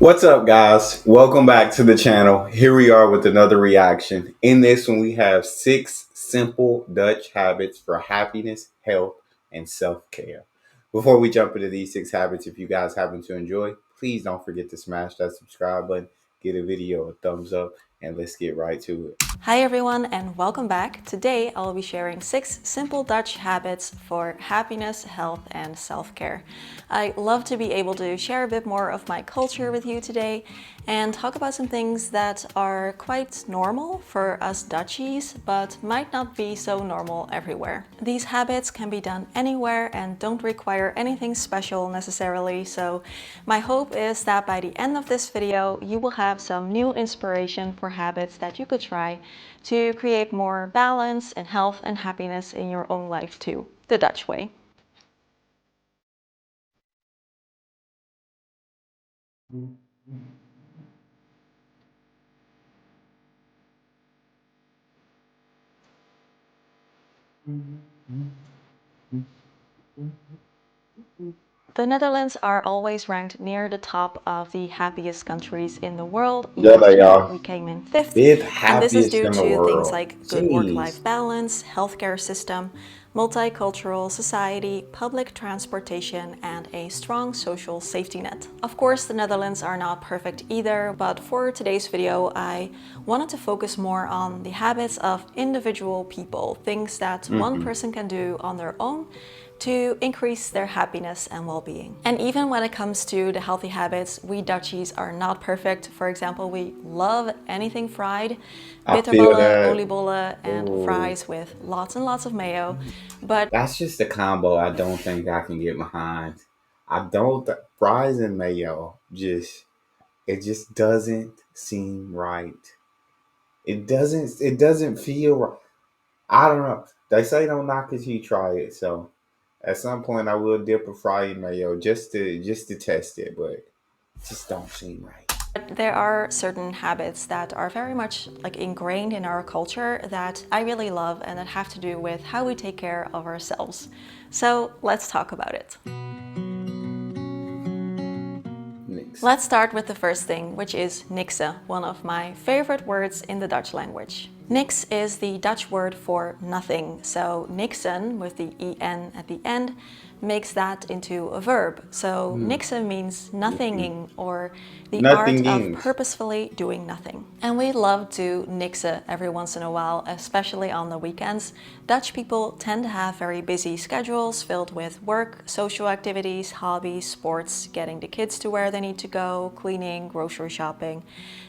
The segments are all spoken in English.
What's up, guys? Welcome back to the channel. Here we are with another reaction. In this one, we have 6 simple Dutch habits for happiness, health, and self-care. Before we jump into these 6 habits, if you guys happen to enjoy, please don't forget to smash that subscribe button, give the video a thumbs up, and let's get right to it. Hi everyone and welcome back. Today I'll be sharing 6 simple Dutch habits for happiness, health and self-care. I love to be able to share a bit more of my culture with you today and talk about some things that are quite normal for us Dutchies but might not be so normal everywhere. These habits can be done anywhere and don't require anything special necessarily, so my hope is that by the end of this video you will have some new inspiration for habits that you could try to create more balance and health and happiness in your own life too, the Dutch way. The Netherlands are always ranked near the top of the happiest countries in the world. Yeah, Last they year are. we came in 5th, Fifth and this is happiest due in the to things world. like good Jeez. work-life balance, healthcare system, multicultural society, public transportation, and a strong social safety net. Of course, the Netherlands are not perfect either, but for today's video, I wanted to focus more on the habits of individual people, things that one person can do on their own to increase their happiness and well-being. And even when it comes to the healthy habits, we Dutchies are not perfect. For example, we love anything fried, I feel bitterballen, that. oliebollen, and Ooh. fries with lots and lots of mayo. But That's just a combo I don't think I can get behind. I don't fries and mayo just doesn't seem right. It doesn't feel right. I don't know. They say don't knock it till you try it. So at some point I will dip a fry in mayo just to test it, but it just don't seem right. there are certain habits that are very much like ingrained in our culture that I really love and that have to do with how we take care of ourselves. So let's talk about it. Mix. Let's start with the first thing, which is niksen, one of my favorite words in the Dutch language. Niks is the Dutch word for nothing, so niksen, with the en at the end, makes that into a verb. So niksen means nothinging, or the art Nothing of games. purposefully doing nothing. And we love to niksen every once in a while, especially on the weekends. Dutch people tend to have very busy schedules filled with work, social activities, hobbies, sports, getting the kids to where they need to go, cleaning, grocery shopping.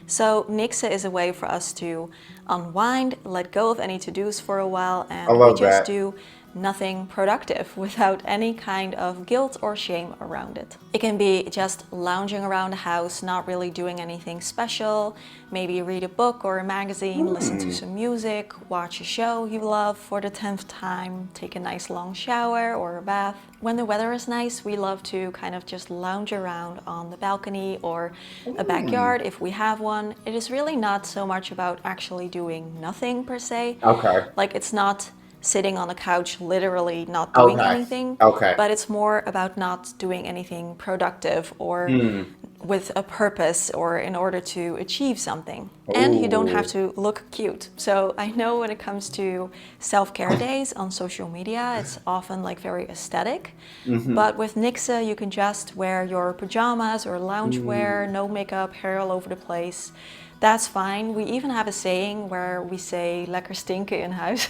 So niksen is a way for us to unwind, let go of any to-dos for a while, I and we love just that. do nothing productive without any kind of guilt or shame around it. It can be just lounging around the house, not really doing anything special, maybe read a book or a magazine, listen to some music, watch a show you love for the 10th time, take a nice long shower or a bath. When the weather is nice, we love to kind of just lounge around on the balcony or a backyard if we have one. It is really not so much about actually doing nothing per se. Okay. Like, it's not sitting on a couch literally not doing Okay. anything, Okay. but it's more about not doing anything productive or Hmm. with a purpose or in order to achieve something. And you don't have Ooh. to look cute. So I know when it comes to self-care days on social media, it's often like very aesthetic. But with niksen, you can just wear your pajamas or loungewear, no makeup, hair all over the place. That's fine. We even have a saying where we say lekker stinken in huis,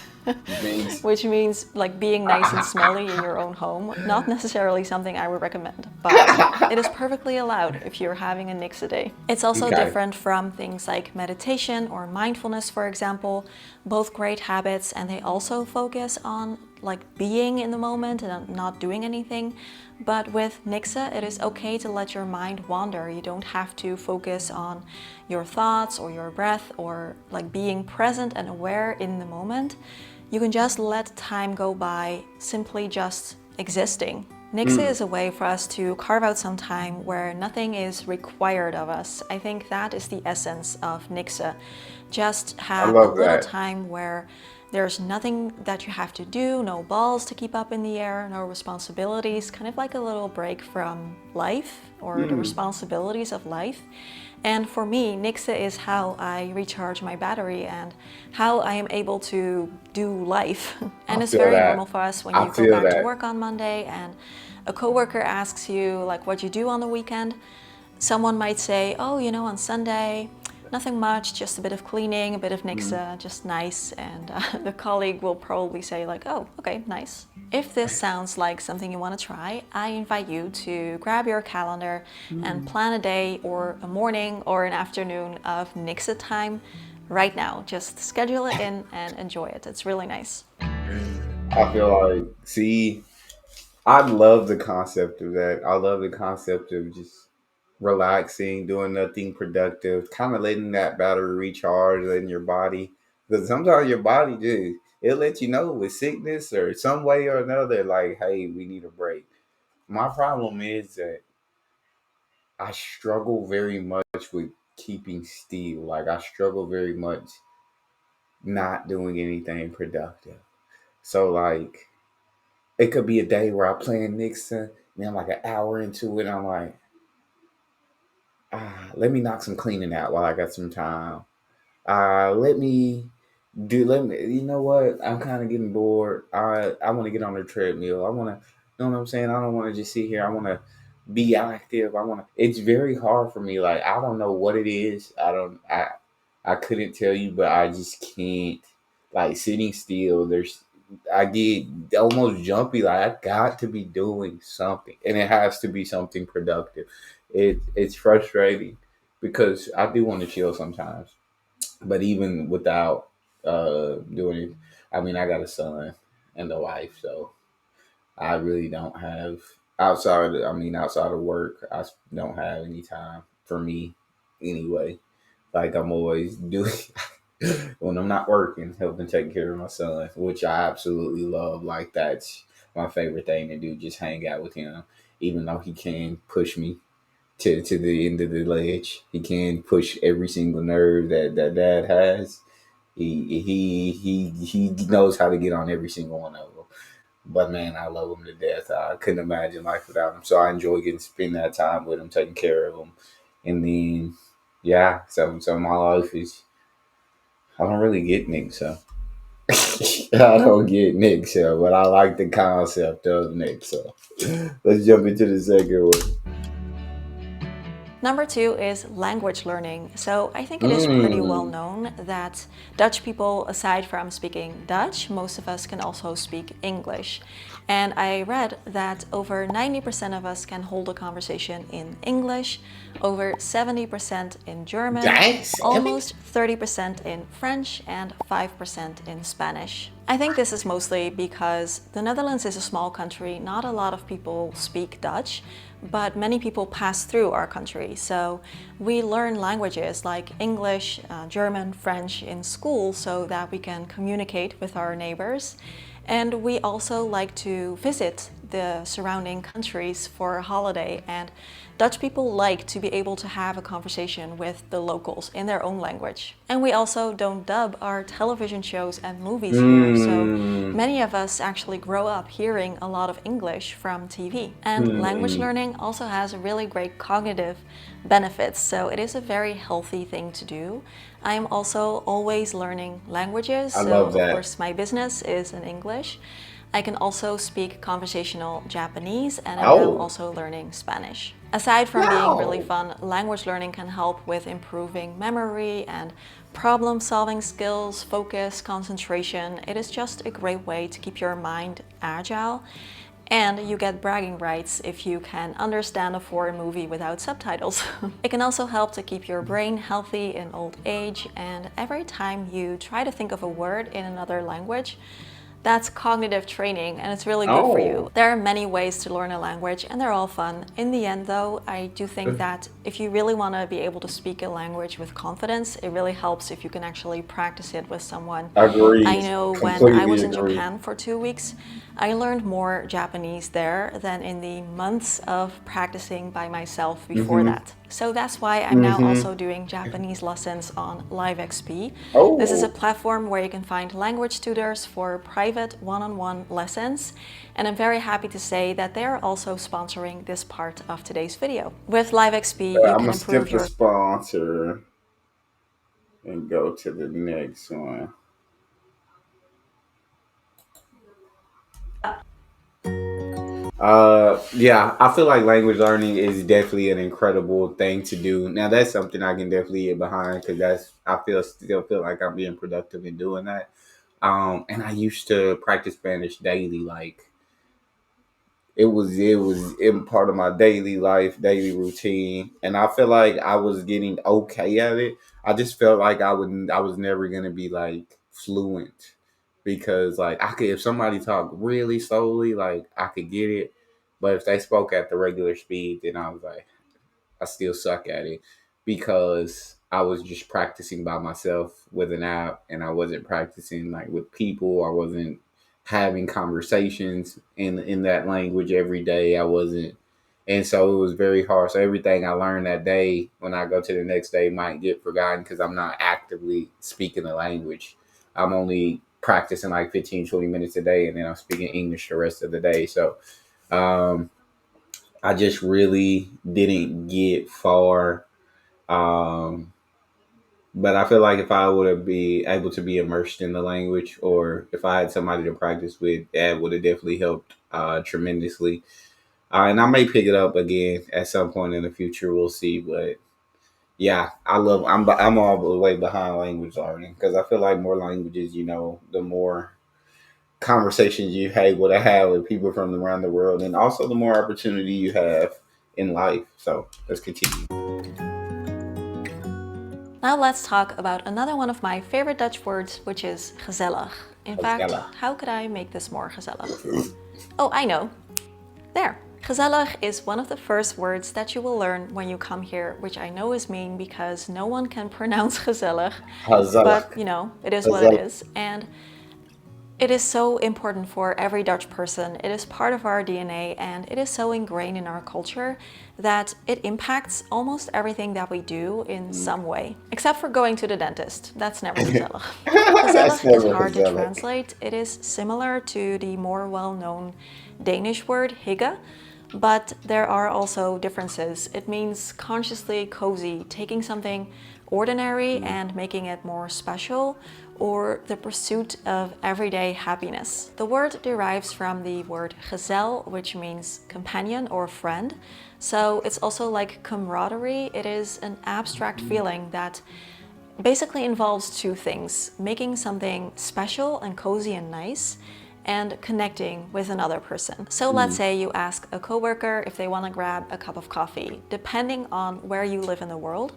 Means. which means like being nice and smelly in your own home. Not necessarily something I would recommend, but it is perfectly allowed if you're having a niksen day. It's also Okay. different from things like meditation or mindfulness, for example. Both great habits, and they also focus on like being in the moment and not doing anything. But with niksen, it is okay to let your mind wander. You don't have to focus on your thoughts or your breath or like being present and aware in the moment. You can just let time go by, simply just existing. Niksen is a way for us to carve out some time where nothing is required of us. I think that is the essence of niksen. Just I have a love little that. time where There's nothing that you have to do, no balls to keep up in the air, no responsibilities, kind of like a little break from life or the Hmm. responsibilities of life. And for me, niksen is how I recharge my battery and how I am able to do life. And I it's feel very normal that. for us when I you go feel back to that. work on Monday and a coworker asks you like what you do on the weekend. Someone might say, oh, on Sunday, nothing much, just a bit of cleaning, a bit of Mm. niksen, just nice. And the colleague will probably say like, oh, okay, nice. If this sounds like something you want to try, I invite you to grab your calendar and Mm. plan a day or a morning or an afternoon of niksen time right now. Just schedule it in and enjoy it. It's really nice. I feel like, see, I love the concept of that. I love the concept of just relaxing, doing nothing productive, kind of letting that battery recharge in your body. Because sometimes your body just, it lets you know with sickness or some way or another, like, hey, we need a break. My problem is that I struggle very much with keeping still. Like, I struggle very much not doing anything productive. So, like, it could be a day where I play in Nixon, and I'm like an hour into it, and I'm like, let me knock some cleaning out while I got some time. Let me let me, you know what? I'm kind of getting bored. I want to get on the treadmill. I want to, you know what I'm saying? I don't want to just sit here. I want to be active. It's very hard for me. Like, I don't know what it is. I couldn't tell you, but I just can't, like, sitting still. I get almost jumpy. Like, I got to be doing something, and it has to be something productive. It's frustrating because I do want to chill sometimes, but even without doing it, I mean, I got a son and a wife, so I really don't have outside of work. Don't have any time for me anyway. Like, I'm always doing when I'm not working, helping take care of my son, which I absolutely love. Like, that's my favorite thing to do, just hang out with him, even though he can push me to the end of the ledge. He can push every single nerve that dad has. He knows how to get on every single one of them. But man, I love him to death. I couldn't imagine life without him. So I enjoy getting to spend that time with him, taking care of him. And then, yeah, so my life is, I don't really get Nick, so I don't get Nick, so but I like the concept of Nick. So let's jump into the second one. Number two is language learning. So I think it is pretty well Mm. known that Dutch people, aside from speaking Dutch, most of us can also speak English. And I read that over 90% of us can hold a conversation in English, over 70% in German, Dang, Sammy. almost 30% in French, and 5% in Spanish. I think this is mostly because the Netherlands is a small country. Not a lot of people speak Dutch, but many people pass through our country. So we learn languages like English, German, French in school so that we can communicate with our neighbors. And we also like to visit the surrounding countries for a holiday. And Dutch people like to be able to have a conversation with the locals in their own language. And we also don't dub our television shows and movies here. So Mm. many of us actually grow up hearing a lot of English from TV. And language Mm. learning also has really great cognitive benefits. So it is a very healthy thing to do. I'm also always learning languages. I So love of that. course my business is in English. I can also speak conversational Japanese and I'm now Oh, also learning Spanish. Aside from being really wow. fun, language learning can help with improving memory and problem solving skills, focus, concentration. It is just a great way to keep your mind agile. And you get bragging rights if you can understand a foreign movie without subtitles. It can also help to keep your brain healthy in old age, and every time you try to think of a word in another language, that's cognitive training and it's really good for you. Oh, There are many ways to learn a language and they're all fun. In the end, though, I do think that if you really want to be able to speak a language with confidence, it really helps if you can actually practice it with someone. I agreed. know when I Completely was in agree. Japan for 2 weeks, I learned more Japanese there than in the months of practicing by myself before Mm-hmm. that. So that's why I'm now Mm-hmm. also doing Japanese lessons on LiveXP. This is a Oh, platform where you can find language tutors for private one-on-one lessons. And I'm very happy to say that they are also sponsoring this part of today's video. With LiveXP, you I'm can gonna skip improve the your sponsor and go to the next one. Yeah, I feel like language learning is definitely an incredible thing to do. Now that's something I can definitely get behind because I still feel like I'm being productive in doing that. And I used to practice Spanish daily, like it was part of my daily life, daily routine, and I feel like I was getting okay at it. I just felt like I was never gonna be like fluent because like I could if somebody talked really slowly, like I could get it, but if they spoke at the regular speed, then I was like I still suck at it because I was just practicing by myself with an app and I wasn't practicing like with people. I wasn't having conversations in that language every day. I wasn't and so it was very hard. So everything I learned that day when I go to the next day might get forgotten because I'm not actively speaking the language. I'm only practicing like 15, 20 minutes a day and then I'm speaking English the rest of the day. So um I just really didn't get far. Um, but I feel like if I would have be able to be immersed in the language, or if I had somebody to practice with, that would have definitely helped tremendously. And I may pick it up again at some point in the future. We'll see. But yeah, I'm all the way behind language learning because I feel like more languages, the more conversations you able to have with people from around the world, and also the more opportunity you have in life. So let's continue. Now let's talk about another one of my favorite Dutch words, which is gezellig. In fact, Gezellig. how could I make this more gezellig? Oh, I know. There. Gezellig is one of the first words that you will learn when you come here, which I know is mean because no one can pronounce gezellig, Gezellig. but it is what it Gezellig. is. And it is so important for every Dutch person. It is part of our DNA and it is so ingrained in our culture that it impacts almost everything that we do in some way. Except for going to the dentist. That's never gezellig. That's Gezellig is never hard to gezellig. translate. It is similar to the more well-known Danish word hygge, but there are also differences. It means consciously cozy, taking something ordinary and making it more special, or the pursuit of everyday happiness. The word derives from the word gezel, which means companion or friend. So it's also like camaraderie. It is an abstract feeling that basically involves two things: making something special and cozy and nice, and connecting with another person. So let's say you ask a coworker if they want to grab a cup of coffee. Depending on where you live in the world,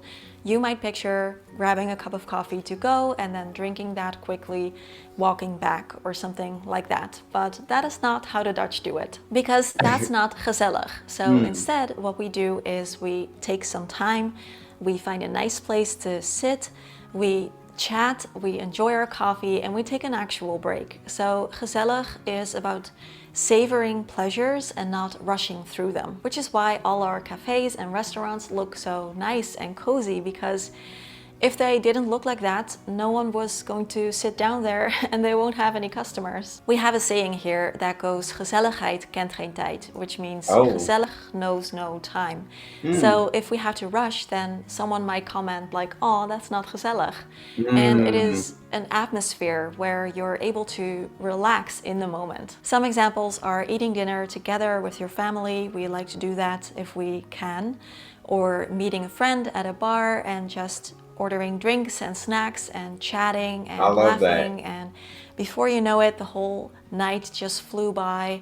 you might picture grabbing a cup of coffee to go and then drinking that quickly, walking back or something like that. But that is not how the Dutch do it, because that's not gezellig. So instead, what we do is we take some time, we find a nice place to sit, we chat, we enjoy our coffee, and we take an actual break. So gezellig is about savoring pleasures and not rushing through them, which is why all our cafes and restaurants look so nice and cozy, because if they didn't look like that, no one was going to sit down there and they won't have any customers. We have a saying here that goes, gezelligheid kent geen tijd, which means Oh. gezellig knows no time. So if we have to rush, then someone might comment like, oh, that's not gezellig. And it Mm. is an atmosphere where you're able to relax in the moment. Some examples are eating dinner together with your family. We like to do that if we can. Or meeting a friend at a bar and just ordering drinks and snacks and chatting I and love that. laughing, and before you know it, the whole night just flew by.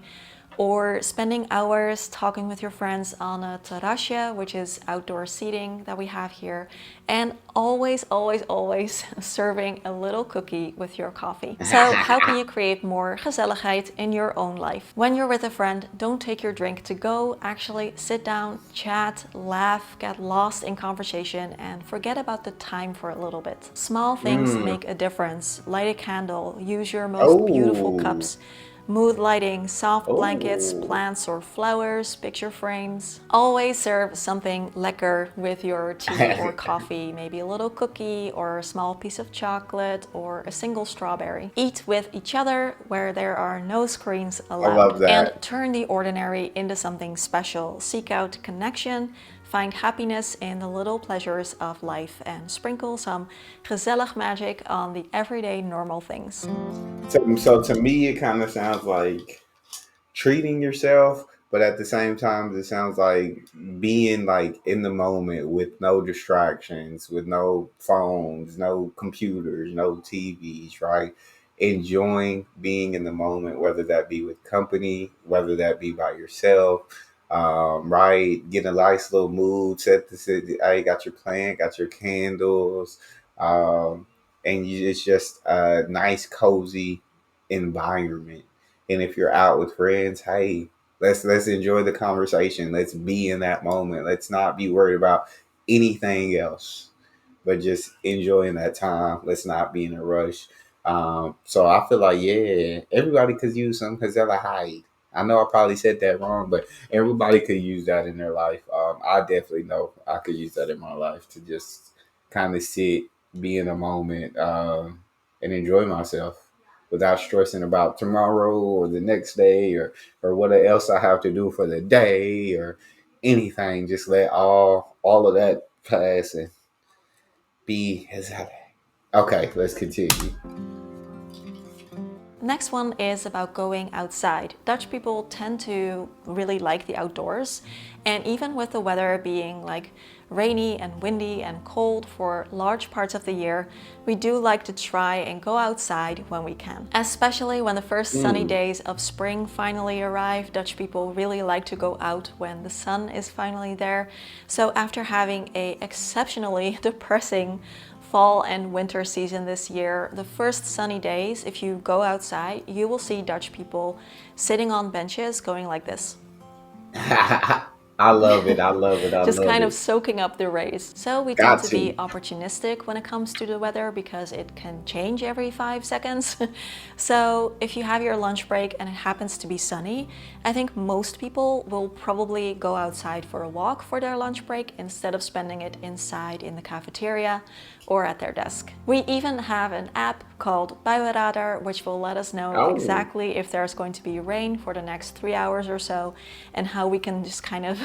Or spending hours talking with your friends on a terrasje, which is outdoor seating that we have here, and always, always, always serving a little cookie with your coffee. So how can you create more gezelligheid in your own life? When you're with a friend, don't take your drink to go. Actually sit down, chat, laugh, get lost in conversation, and forget about the time for a little bit. Small things Mm. make a difference. Light a candle, use your most beautiful Oh. cups, Mood lighting, soft blankets, Oh, plants or flowers, picture frames. Always serve something lekker with your tea or coffee, maybe a little cookie or a small piece of chocolate or a single strawberry. Eat with each other where there are no screens I allowed. love And that. turn the ordinary into something special. Seek out connection, find happiness in the little pleasures of life, and sprinkle some gezellig magic on the everyday normal things. So to me, it kind of sounds like treating yourself, but at the same time, it sounds like being like in the moment with no distractions, with no phones, no computers, no TVs, right? Enjoying being in the moment, whether that be with company, whether that be by yourself, right? Get a nice little mood, set the city. I got your plant, got your candles, um, and it's just a nice, cozy environment. And if you're out with friends, hey, let's enjoy the conversation. Let's be in that moment. Let's not be worried about anything else, but just enjoying that time. Let's not be in a rush. So I feel like yeah, everybody could use some gezelligheid. I know I probably said that wrong, but everybody could use that in their life. I definitely know I could use that in my life to just kind of sit, be in a moment, and enjoy myself without stressing about tomorrow or the next day or what else I have to do for the day or anything. Just let all of that pass and be as okay. Let's continue. Next one is about going outside. Dutch people tend to really like the outdoors, and even with the weather being like rainy and windy and cold for large parts of the year, we do like to try and go outside when we can. Especially when the first sunny Mm. days of spring finally arrive, Dutch people really like to go out when the sun is finally there. So after having a exceptionally depressing fall and winter season this year, the first sunny days, if you go outside, you will see Dutch people sitting on benches going like this. I love it. I love it. I Just love kind of it. soaking up the rays. So we tend Got to be to. opportunistic when it comes to the weather because it can change every 5 seconds. So if you have your lunch break and it happens to be sunny, I think most people will probably go outside for a walk for their lunch break instead of spending it inside in the cafeteria or at their desk. We even have an app called Buienradar, which will let us know Oh, exactly if there's going to be rain for the next 3 hours or so and how we can just kind of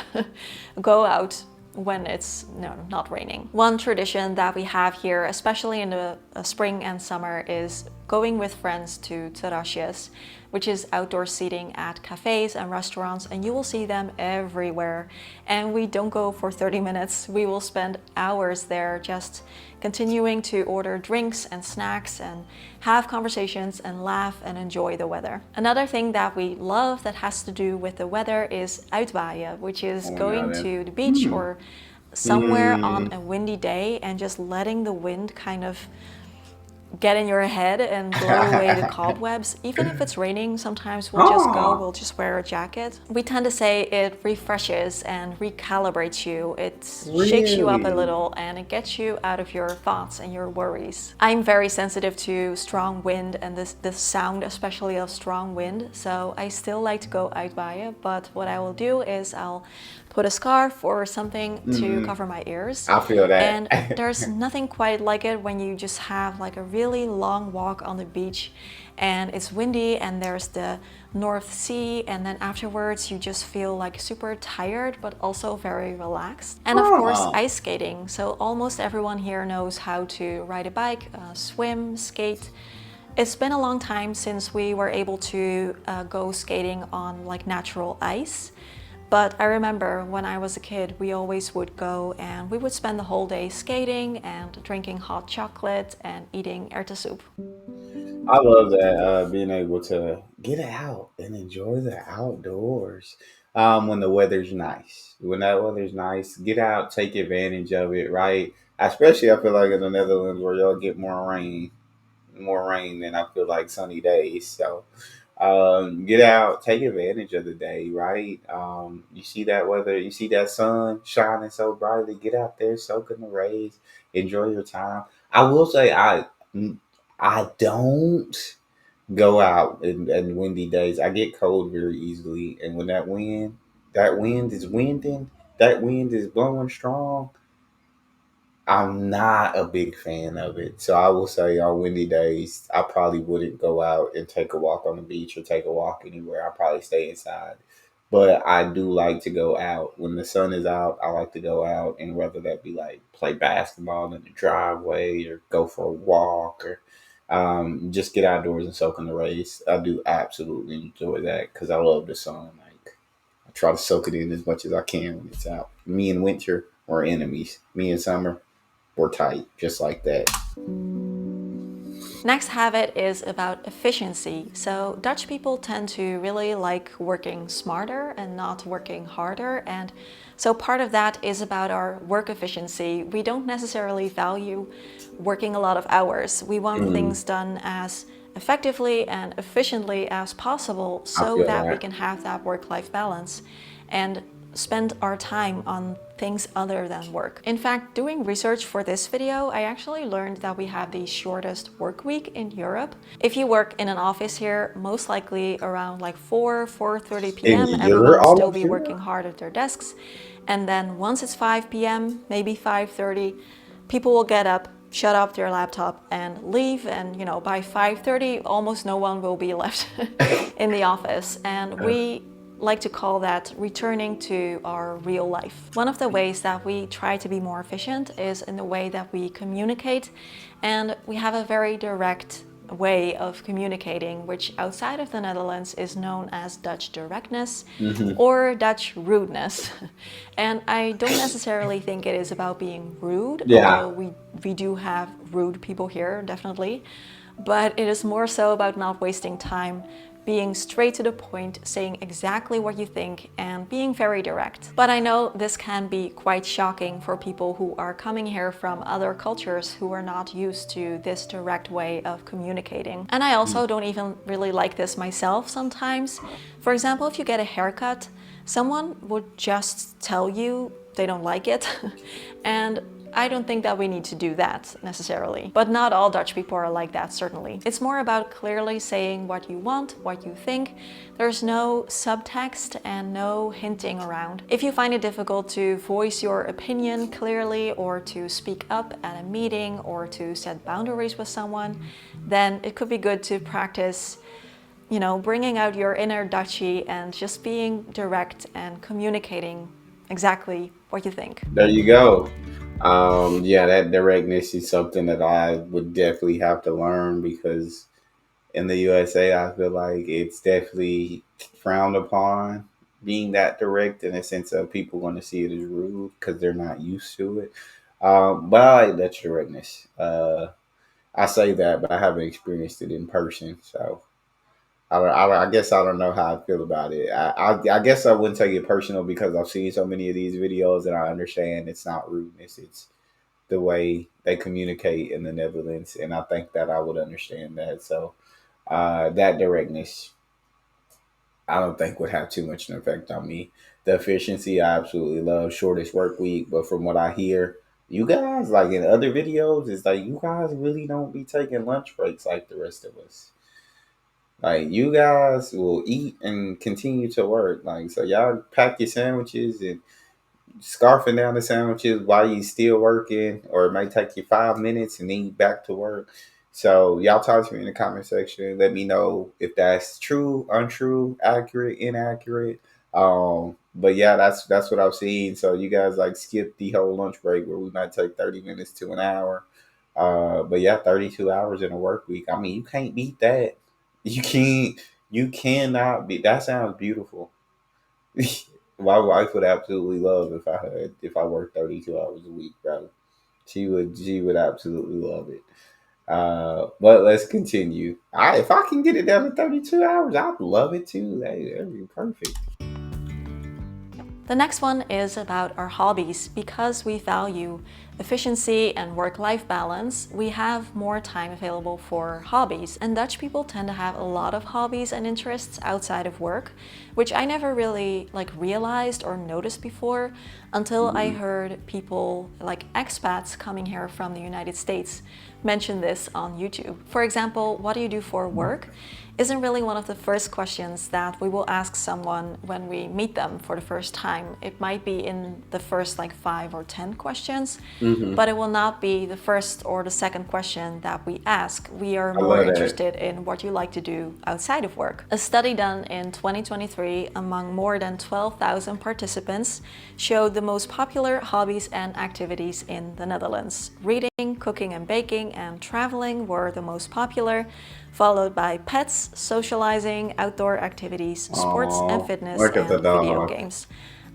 go out when it's not raining. One tradition that we have here, especially in the spring and summer, is going with friends to terrasjes, which is outdoor seating at cafes and restaurants, and you will see them everywhere. And we don't go for 30 minutes, we will spend hours there just continuing to order drinks and snacks and have conversations and laugh and enjoy the weather. Another thing that we love that has to do with the weather is uitwaaien, which is oh no, going then. to the beach Hmm. or somewhere on Mm. a windy day and just letting the wind kind of get in your head and blow away the cobwebs. Even if it's raining, sometimes we'll just go, Oh, we'll just wear a jacket. We tend to say it refreshes and recalibrates you. It shakes you up a really? little and it gets you out of your thoughts and your worries. I'm very sensitive to strong wind and the sound, especially of strong wind. So I still like to go uitwaaien, but what I will do is I'll put a scarf or something to Mm, cover my ears. I feel that. And there's nothing quite like it when you just have like a really long walk on the beach and it's windy and there's the North Sea, and then afterwards you just feel like super tired but also very relaxed. And of course, Oh, ice skating. So almost everyone here knows how to ride a bike, swim, skate. It's been a long time since we were able to go skating on like natural ice. But I remember when I was a kid, we always would go and we would spend the whole day skating and drinking hot chocolate and eating erwtensoep. I love that being able to get out and enjoy the outdoors when the weather's nice. When that weather's nice, get out, take advantage of it, right? Especially, I feel like in the Netherlands where y'all get more rain than I feel like sunny days. So get out, take advantage of the day, right? You see that weather, you see that sun shining so brightly. Get out there, soak in the rays, enjoy your time. I will say, I don't go out in windy days. I get cold very easily, and when that wind is winding, that wind is blowing strong. I'm not a big fan of it. So I will say on windy days, I probably wouldn't go out and take a walk on the beach or take a walk anywhere. I'll probably stay inside. But I do like to go out. When the sun is out, I like to go out, and whether that be like play basketball in the driveway or go for a walk or just get outdoors and soak in the rays. I do absolutely enjoy that because I love the sun. Like I try to soak it in as much as I can when it's out. Me and winter are enemies. Me and summer, we're tight, just like that. Next habit is about efficiency. So Dutch people tend to really like working smarter and not working harder. And so part of that is about our work efficiency. We don't necessarily value working a lot of hours. We want Mm, things done as effectively and efficiently as possible I so feel that we that. can have that work-life balance and spend our time on things other than work. In fact, doing research for this video, I actually learned that we have the shortest work week in Europe. If you work in an office here, most likely around like 4:30 In p.m., everyone your will all still of be working Europe? hard at their desks. And then once it's 5 p.m., maybe 5:30, people will get up, shut off their laptop and leave, and by 5:30 almost no one will be left in the office, and we like to call that returning to our real life. One of the ways that we try to be more efficient is in the way that we communicate, and we have a very direct way of communicating, which outside of the Netherlands is known as Dutch directness Hmm. or Dutch rudeness. And I don't necessarily think it is about being rude, Yeah. although we do have rude people here, definitely. But it is more so about not wasting time, being straight to the point, saying exactly what you think, and being very direct. But I know this can be quite shocking for people who are coming here from other cultures who are not used to this direct way of communicating. And I also don't even really like this myself sometimes. For example, if you get a haircut, someone would just tell you they don't like it. And I don't think that we need to do that necessarily. But not all Dutch people are like that, certainly. It's more about clearly saying what you want, what you think. There's no subtext and no hinting around. If you find it difficult to voice your opinion clearly, or to speak up at a meeting, or to set boundaries with someone, then it could be good to practice bringing out your inner Dutchie and just being direct and communicating exactly what you think. There you go. Yeah, that directness is something that I would definitely have to learn because in the USA, I feel like it's definitely frowned upon being that direct in a sense of people going to see it as rude because they're not used to it. But I like that directness. I say that, but I haven't experienced it in person, so I guess I don't know how I feel about it. I guess I wouldn't take it personal because I've seen so many of these videos and I understand it's not rudeness. It's the way they communicate in the Netherlands, and I think that I would understand that. So that directness, I don't think would have too much an effect on me. The efficiency, I absolutely love. Shortest work week, but from what I hear, you guys like in other videos, it's like you guys really don't be taking lunch breaks like the rest of us. Like you guys will eat and continue to work. Like so, y'all pack your sandwiches and scarfing down the sandwiches while you still working, or it might take you 5 minutes and then you back to work. So y'all talk to me in the comment section. Let me know if that's true, untrue, accurate, inaccurate. But yeah, that's what I've seen. So you guys like skip the whole lunch break where we might take 30 minutes to an hour. But yeah, 32 hours in a work week. I mean, you can't beat that. You can't. You cannot be. That sounds beautiful. My wife would absolutely love if I worked 32 hours a week, bro. She would absolutely love it. But let's continue. If I can get it down to 32 hours, I'd love it too. That'd be perfect. The next one is about our hobbies. Because we value efficiency and work life balance, we have more time available for hobbies. And Dutch people tend to have a lot of hobbies and interests outside of work, which I never really realized or noticed before until I heard people like expats coming here from the United States mention this on YouTube. For example, what do you do for work? Isn't really one of the first questions that we will ask someone when we meet them for the first time. It might be in the first 5 or 10 questions, Hmm. but it will not be the first or the second question that we ask. We are I more love that. interested in what you like to do outside of work. A study done in 2023 among more than 12,000 participants showed the most popular hobbies and activities in the Netherlands. Reading, cooking and baking, and traveling were the most popular, followed by pets, socializing, outdoor activities, sports and Oh, fitness, look at the and video dog. games.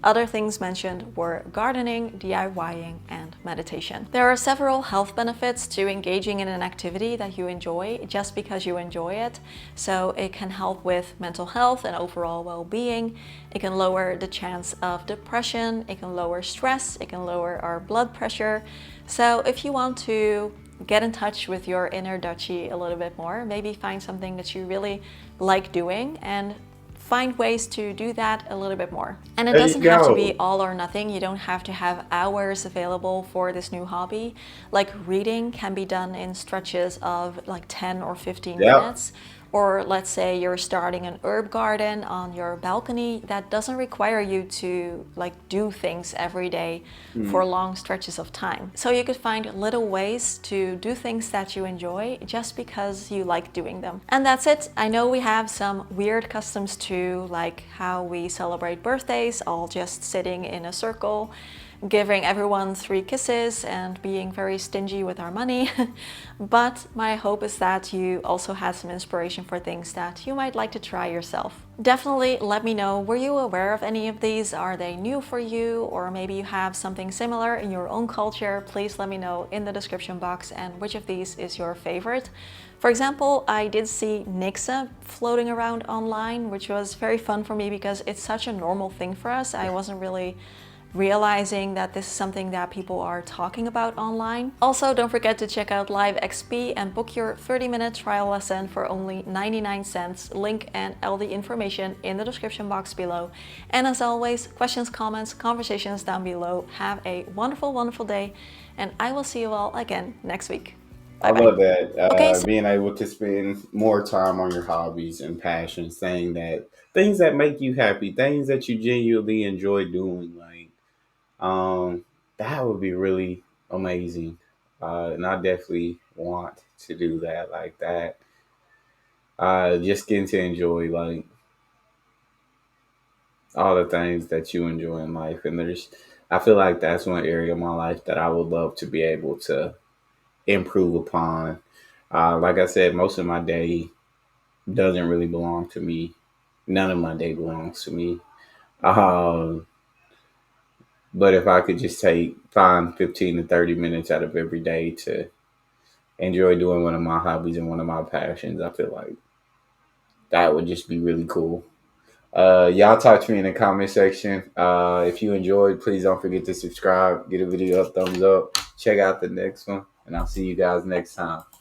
Other things mentioned were gardening, DIYing, and meditation. There are several health benefits to engaging in an activity that you enjoy just because you enjoy it. So it can help with mental health and overall well-being. It can lower the chance of depression. It can lower stress. It can lower our blood pressure. So if you want to get in touch with your inner Dutchie a little bit more, maybe find something that you really like doing and find ways to do that a little bit more. And it There you doesn't have to be go. all or nothing. You don't have to have hours available for this new hobby. Like reading can be done in stretches of 10 or 15 Yep. minutes. Or let's say you're starting an herb garden on your balcony. That doesn't require you to do things every day for Mm. long stretches of time. So you could find little ways to do things that you enjoy just because you like doing them. And that's it. I know we have some weird customs too, like how we celebrate birthdays, all just sitting in a circle, giving everyone 3 kisses and being very stingy with our money. But my hope is that you also had some inspiration for things that you might like to try yourself. Definitely let me know, were you aware of any of these? Are they new for you? Or maybe you have something similar in your own culture? Please let me know in the description box, and which of these is your favorite. For example, I did see niksen floating around online, which was very fun for me because it's such a normal thing for us. I wasn't really realizing that this is something that people are talking about online. Also, don't forget to check out Live XP and book your 30-minute trial lesson for only 99 cents. Link and all the information in the description box below. And as always, questions, comments, conversations down below. Have a wonderful, wonderful day, and I will see you all again next week. I Bye bye. love that. Okay, so Being able to spend more time on your hobbies and passions, saying that things that make you happy, things that you genuinely enjoy doing, um, that would be really amazing. And I definitely want to do that like that. Just getting to enjoy all the things that you enjoy in life. And I feel like that's one area of my life that I would love to be able to improve upon. Like I said, most of my day doesn't really belong to me. None of my day belongs to me. Um, but if I could just find 15 to 30 minutes out of every day to enjoy doing one of my hobbies and one of my passions, I feel like that would just be really cool. Y'all talk to me in the comment section. If you enjoyed, please don't forget to subscribe, give the video a thumbs up, check out the next one, and I'll see you guys next time.